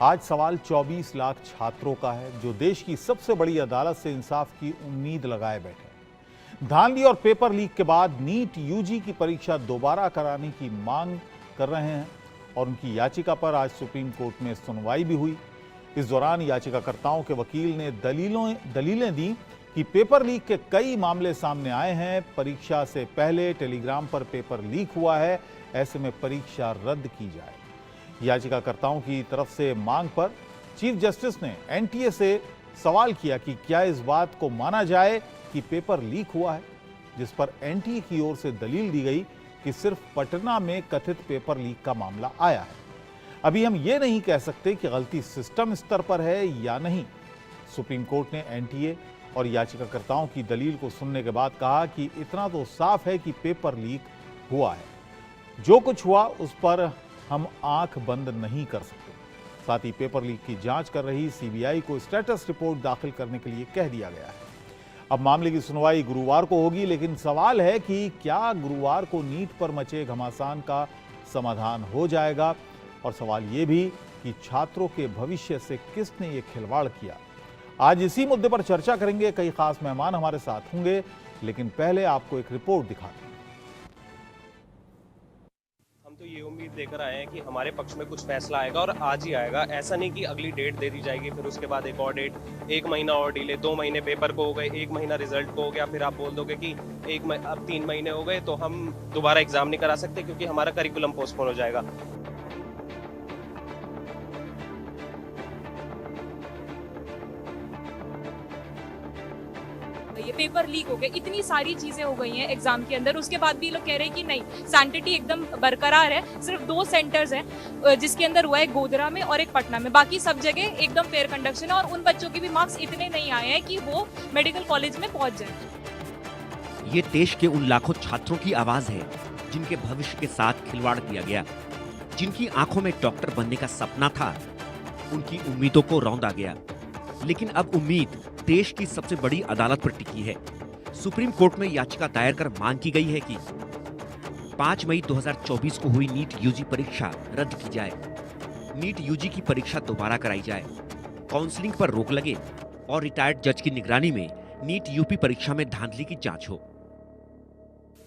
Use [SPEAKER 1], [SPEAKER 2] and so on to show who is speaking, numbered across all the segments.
[SPEAKER 1] आज सवाल 24 लाख छात्रों का है जो देश की सबसे बड़ी अदालत से इंसाफ की उम्मीद लगाए बैठे हैं। धांधली और पेपर लीक के बाद नीट यूजी की परीक्षा दोबारा कराने की मांग कर रहे हैं और उनकी याचिका पर आज सुप्रीम कोर्ट में सुनवाई भी हुई। इस दौरान याचिकाकर्ताओं के वकील ने दलीलें दी कि पेपर लीक के कई मामले सामने आए हैं। परीक्षा से पहले टेलीग्राम पर पेपर लीक हुआ है, ऐसे में परीक्षा रद्द की जाए। याचिकाकर्ताओं की तरफ से मांग पर चीफ जस्टिस ने एनटीए से सवाल किया कि क्या इस बात को माना जाए कि पेपर लीक हुआ है, जिस पर एनटीए की ओर से दलील दी गई कि सिर्फ पटना में कथित पेपर लीक का मामला आया है। अभी हम ये नहीं कह सकते कि गलती सिस्टम स्तर पर है या नहीं। सुप्रीम कोर्ट ने एनटीए और याचिकाकर्ताओं की दलील को सुनने के बाद कहा कि इतना तो साफ है कि पेपर लीक हुआ है। जो कुछ हुआ उस पर हम आंख बंद नहीं कर सकते। साथ ही पेपर लीक की जांच कर रही सीबीआई को स्टेटस रिपोर्ट दाखिल करने के लिए कह दिया गया है। अब मामले की सुनवाई गुरुवार को होगी, लेकिन सवाल है कि क्या गुरुवार को नीट पर मचे घमासान का समाधान हो जाएगा, और सवाल यह भी कि छात्रों के भविष्य से किसने ये खिलवाड़ किया। आज इसी मुद्दे पर चर्चा करेंगे। कई खास मेहमान हमारे साथ होंगे, लेकिन पहले आपको एक रिपोर्ट दिखाते हैं।
[SPEAKER 2] तो ये उम्मीद लेकर आए हैं कि हमारे पक्ष में कुछ फैसला आएगा और आज ही आएगा। ऐसा नहीं कि अगली डेट दे दी जाएगी, फिर उसके बाद एक और डेट, 1 महीना और डिले, 2 महीने पेपर को हो गए, 1 महीना रिजल्ट को हो गया, फिर आप बोल दोगे कि अब 3 महीने हो गए तो हम दोबारा एग्जाम नहीं करा सकते क्योंकि हमारा करिकुलम पोस्टपोन हो जाएगा।
[SPEAKER 3] ये पेपर लीक हो गए, इतनी सारी चीजें हो गई हैं एग्जाम के अंदर, उसके बाद भी लोग कह रहे हैं कि नहीं, सैनिटी एकदम बरकरार है। सिर्फ 2 सेंटर्स हैं जिसके अंदर हुआ है, गोधरा में और एक पटना में, बाकी सब जगह एकदम फेयर कंडक्शन है और उन बच्चों के भी मार्क्स इतने नहीं आए हैं कि वो मेडिकल कॉलेज में पहुंच जाए।
[SPEAKER 4] ये देश के उन लाखों छात्रों की आवाज है जिनके भविष्य के साथ खिलवाड़ किया गया, जिनकी आंखों में डॉक्टर बनने का सपना था, उनकी उम्मीदों को रौंदा गया। लेकिन अब उम्मीद देश की सबसे बड़ी अदालत पर टिकी है। सुप्रीम कोर्ट में याचिका दायर कर मांग की गई है कि 5 मई 2024 को हुई नीट यूजी परीक्षा रद्द की जाए, नीट यूजी की परीक्षा दोबारा कराई जाए, काउंसलिंग पर रोक लगे और रिटायर्ड जज की निगरानी में नीट यूपी परीक्षा में धांधली की जांच हो।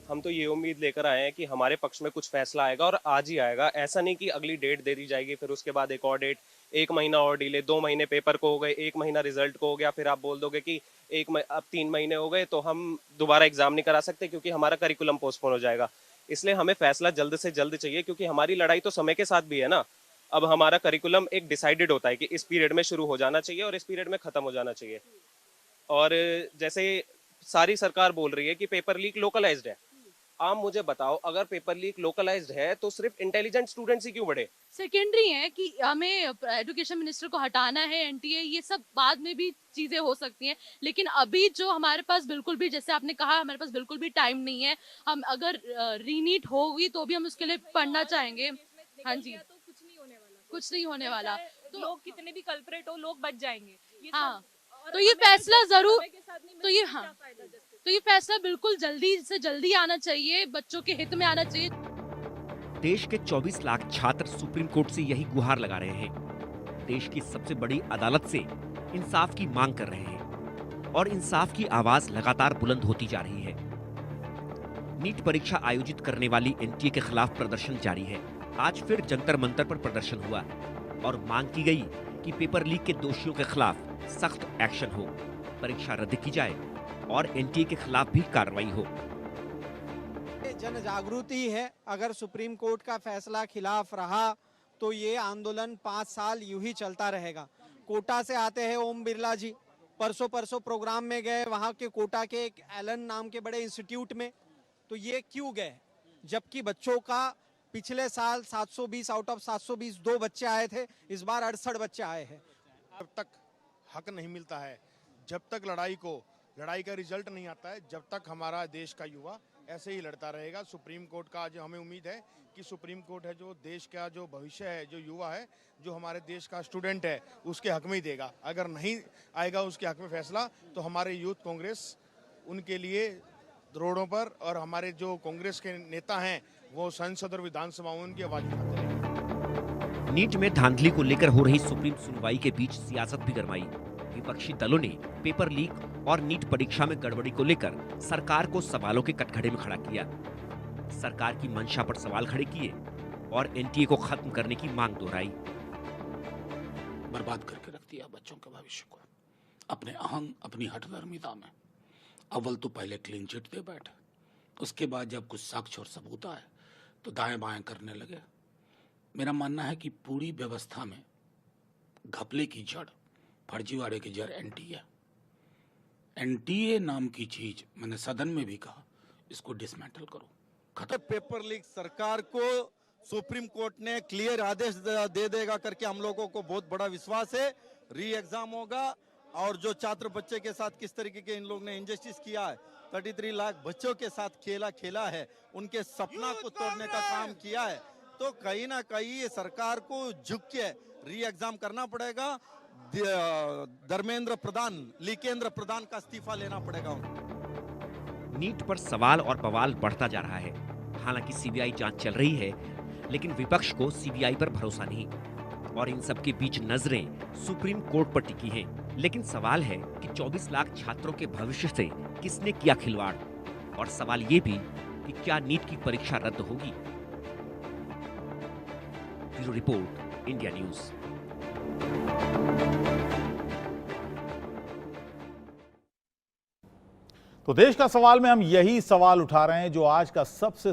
[SPEAKER 2] हम तो ये उम्मीद लेकर आए हैं कि हमारे पक्ष में कुछ फैसला आएगा और आज ही आएगा। ऐसा नहीं कि अगली डेट दे दी जाएगी, फिर उसके बाद एक और डेट, 1 महीना और डिले, 2 महीने पेपर को हो गए, 1 महीना रिजल्ट को हो गया, फिर आप बोल दोगे कि अब 3 महीने हो गए तो हम दोबारा एग्जाम नहीं करा सकते क्योंकि हमारा करिकुलम पोस्टपोन हो जाएगा। इसलिए हमें फैसला जल्द से जल्द चाहिए क्योंकि हमारी लड़ाई तो समय के साथ भी है ना। अब हमारा करिकुलम एक डिसाइडेड होता है कि इस पीरियड में शुरू हो जाना चाहिए और इस पीरियड में खत्म हो जाना चाहिए। और जैसे सारी सरकार बोल रही है कि पेपर लीक लोकलाइज्ड है, आप मुझे बताओ, अगर पेपर लीक लोकलाइज्ड है तो सिर्फ इंटेलिजेंट स्टूडेंट्स ही क्यों बढ़े?
[SPEAKER 5] सेकेंडरी है कि हमें एजुकेशन मिनिस्टर को हटाना है, एनटीए, ये सब बाद में भी चीजें हो सकती हैं, लेकिन अभी जो हमारे पास बिल्कुल भी, जैसे आपने कहा, हमारे पास बिल्कुल भी टाइम नहीं है। हम अगर रीनीट होगी तो भी हम उसके लिए पढ़ना चाहेंगे। हाँ जी,
[SPEAKER 3] तो कुछ नहीं होने वाला,
[SPEAKER 5] कुछ नहीं होने वाला।
[SPEAKER 3] तो लोग कितने भी कल्प्रेट हो, लोग बच जाएंगे।
[SPEAKER 5] हाँ, तो ये फैसला जरूर, तो ये फैसला बिल्कुल जल्दी से जल्दी आना चाहिए, बच्चों के हित में आना चाहिए।
[SPEAKER 4] देश के 24 लाख छात्र सुप्रीम कोर्ट से यही गुहार लगा रहे हैं। देश की सबसे बड़ी अदालत से इंसाफ की मांग कर रहे हैं और इंसाफ की आवाज लगातार बुलंद होती जा रही है। नीट परीक्षा आयोजित करने वाली एनटीए के खिलाफ प्रदर्शन जारी है। आज फिर जंतर मंतर पर प्रदर्शन हुआ और मांग की गई कि पेपर लीक के दोषियों के खिलाफ सख्त एक्शन हो, परीक्षा रद्द की जाए और एनटीए के खिलाफ भी कार्रवाई हो।
[SPEAKER 6] जन जागृति है। अगर सुप्रीम कोर्ट का फैसला खिलाफ रहा तो ये आंदोलन 5 साल यूं ही चलता रहेगा। कोटा से आते हैं ओम बिरला जी, परसों प्रोग्राम में गए वहां के कोटा के एक एलन नाम के बड़े इंस्टीट्यूट में, तो ये क्यों गए? जबकि बच्चों का पिछले साल 720 आउट ऑफ 720 2 बच्चे आए थे, इस बार 68 बच्चे आए हैं।
[SPEAKER 7] जब तक हक नहीं मिलता है, जब तक लड़ाई का रिजल्ट नहीं आता है, जब तक हमारा देश का युवा ऐसे ही लड़ता रहेगा। सुप्रीम कोर्ट का जो हमें उम्मीद है कि सुप्रीम कोर्ट है जो देश का जो भविष्य है, जो युवा है, जो हमारे देश का स्टूडेंट है, उसके हक में ही देगा। अगर नहीं आएगा उसके हक में फैसला तो हमारे यूथ कांग्रेस उनके लिए रोडों पर, और हमारे जो कांग्रेस के नेता हैं वो संसद और विधानसभा में उनकी आवाज उठाते रहेंगे।
[SPEAKER 4] नीट में धांधली को लेकर हो रही सुप्रीम सुनवाई के बीच सियासत भी गरमाई। विपक्षी दलों ने पेपर लीक और नीट परीक्षा में गड़बड़ी को लेकर सरकार को सवालों के कटघरे में खड़ा किया। सरकार की मंशा पर सवाल खड़े किए और एनटीए को खत्म करने की मांग दोहराई।
[SPEAKER 8] बर्बाद करके रख दिया बच्चों के भविष्य को अपने अहंग, अपनी हठधर्मिता में। अव्वल तो पहले क्लीन चिट दे बैठे, उसके बाद जब कुछ साक्ष्य और सबूत आए तो दाएं बाएं करने लगे। मेरा मानना है कि पूरी व्यवस्था में घपले की जड़, फर्जीवाड़े की जड़ एनटीए। एनटीए नाम की चीज मैंने सदन में भी कहा, इसको डिसमेंटल करो, खत्म।
[SPEAKER 9] पेपर लीक सरकार को सुप्रीम कोर्ट ने क्लियर आदेश दे देगा करके हम लोगों को बहुत बड़ा विश्वास है। री एग्जाम होगा और जो छात्र बच्चे के साथ किस तरीके के इन लोग ने इंजस्टिस किया है, 33 लाख बच्चों के साथ खेला है, उनके सपना को तोड़ने का काम किया है, तो कहीं ना कहीं सरकार को झुक के री एग्जाम करना पड़ेगा। धर्मेंद्र प्रधान, लीकेंद्र प्रधान का इस्तीफा लेना पड़ेगा।
[SPEAKER 4] नीट पर सवाल और बवाल बढ़ता जा रहा है। हालांकि सीबीआई जांच चल रही है, लेकिन विपक्ष को सीबीआई पर भरोसा नहीं और इन सब के बीच नजरें सुप्रीम कोर्ट पर टिकी हैं। लेकिन सवाल है कि 24 लाख छात्रों के भविष्य से किसने किया खिलवाड़, और सवाल ये भी कि क्या नीट की परीक्षा रद्द होगी। Bureau report, India news.
[SPEAKER 1] तो देश का सवाल में हम यही सवाल उठा रहे हैं जो आज का सबसे